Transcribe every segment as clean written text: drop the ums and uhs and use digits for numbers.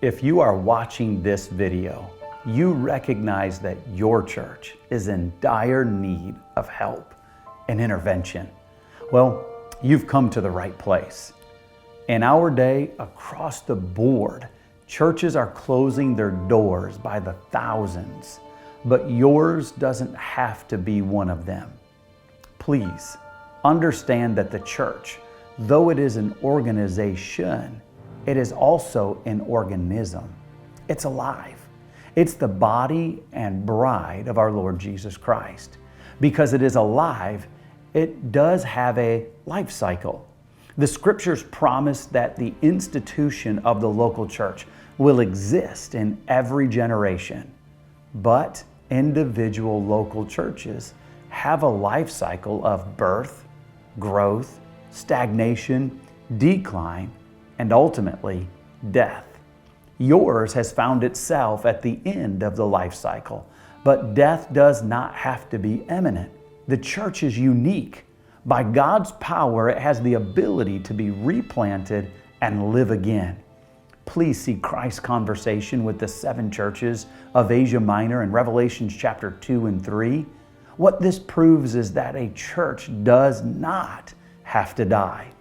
If you are watching this video, you recognize that your church is in dire need of help and intervention. Well, you've come to the right place. In our day, across the board, churches are closing their doors by the thousands, but yours doesn't have to be one of them. Please understand that the church, though it is an organization, it is also an organism. It's alive. It's the body and bride of our Lord Jesus Christ. Because it is alive, it does have a life cycle. The scriptures promise that the institution of the local church will exist in every generation. But individual local churches have a life cycle of birth, growth, stagnation, decline, and ultimately death. Yours has found itself at the end of the life cycle, but death does not have to be imminent. The church is unique. By God's power, it has the ability to be replanted and live again. Please see Christ's conversation with the 7 churches of Asia Minor in Revelation chapter 2 and 3. What this proves is that a church does not have to die.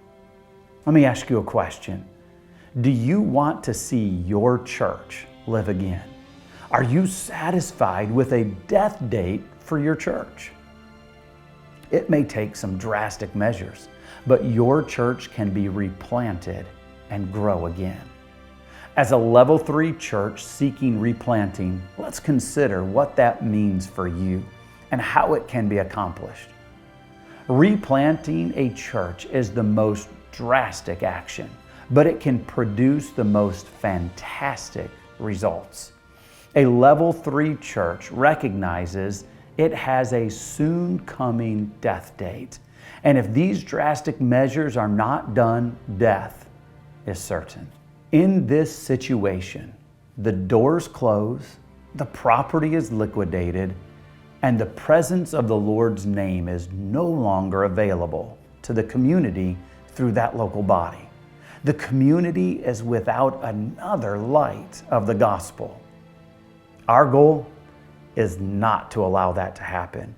Let me ask you a question. Do you want to see your church live again? Are you satisfied with a death date for your church? It may take some drastic measures, but your church can be replanted and grow again. As a Level 3 church seeking replanting, let's consider what that means for you and how it can be accomplished. Replanting a church is the most drastic action, but it can produce the most fantastic results. A Level 3 church recognizes it has a soon coming death date. And if these drastic measures are not done, death is certain. In this situation, the doors close, the property is liquidated, and the presence of the Lord's name is no longer available to the community through that local body. The community is without another light of the gospel. Our goal is not to allow that to happen.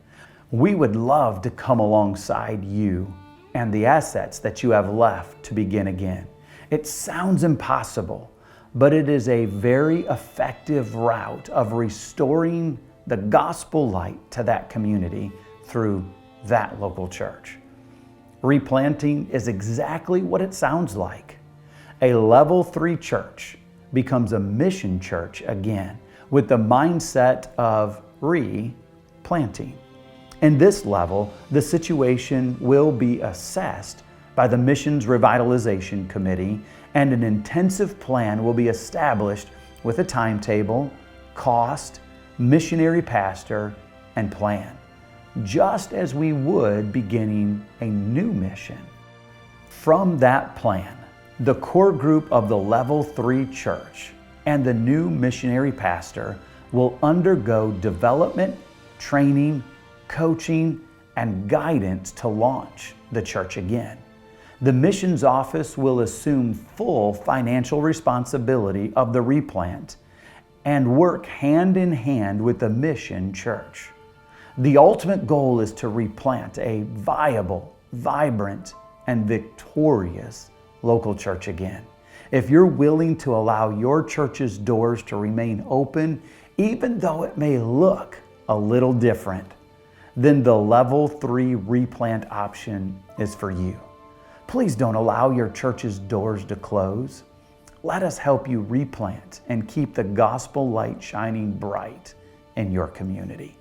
We would love to come alongside you and the assets that you have left to begin again. It sounds impossible, but it is a very effective route of restoring the gospel light to that community through that local church. Replanting is exactly what it sounds like. A Level 3 church becomes a mission church again with the mindset of replanting. In this level, the situation will be assessed by the Missions Revitalization Committee, and an intensive plan will be established with a timetable, cost, missionary pastor, and plan, just as we would beginning a new mission. From that plan, the core group of the Level 3 church and the new missionary pastor will undergo development, training, coaching, and guidance to launch the church again. The missions office will assume full financial responsibility of the replant and work hand in hand with the mission church. The ultimate goal is to replant a viable, vibrant, and victorious local church again. If you're willing to allow your church's doors to remain open, even though it may look a little different, then the Level 3 replant option is for you. Please don't allow your church's doors to close. Let us help you replant and keep the gospel light shining bright in your community.